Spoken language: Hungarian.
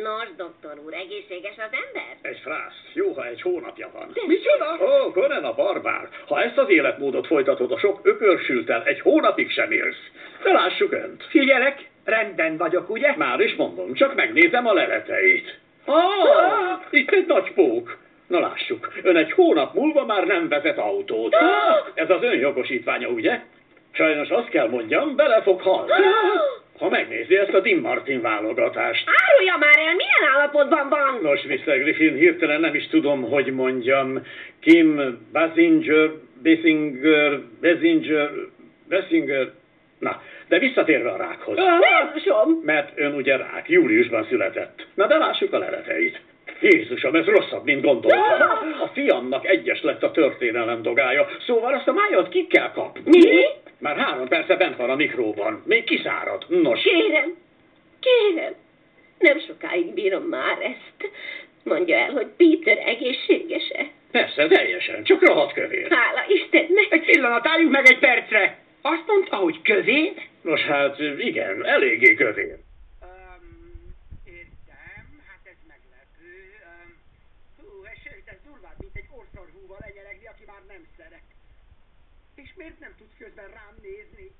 Nos, doktor úr, egészséges az ember? Egy frász. Jó, ha egy hónapja van. Micsoda? Ó, Conan a barbár. Ha ezt az életmódot folytatod, a sok ökörsültel egy hónapig sem élsz. De lássuk önt. Figyelek, rendben vagyok, ugye? Már is mondom, csak megnézem a leleteit. Itt egy nagy pók. Na lássuk, ön egy hónap múlva már nem vezet autót. Ez az ön jogosítványa, ugye? Sajnos azt kell mondjam, bele fog halni. Ha megnézi ezt a Dean Martin válogatást. Árulja már el, milyen állapotban van? Nos, Mr. Griffin, hirtelen nem is tudom, hogy mondjam. Kim Basinger. Na, de visszatérve a rákhoz. Jézusom! Mert ön ugye rák, júliusban született. Na, de lássuk a leleteit. Jézusom, ez rosszabb, mint gondoltam. A fiamnak egyes lett a történelem dogája, szóval azt a májat ki kell kapni. Mi? Már 3 perce bent van a mikróban. Még kiszárad. Nos. Kérem, nem sokáig bírom már ezt. Mondja el, hogy Peter egészséges-e? Persze, teljesen, csak rohadt kövér. Hála Istennek! Egy pillanat, álljunk meg egy percre. Azt mondta, hogy kövér? Nos hát, igen, eléggé kövér. Értem, hát ez meglepő. Sőt, ez durvább, mint egy orszarhúval lenyeregni, aki már nem szeret. És miért nem tudsz közben rám nézni?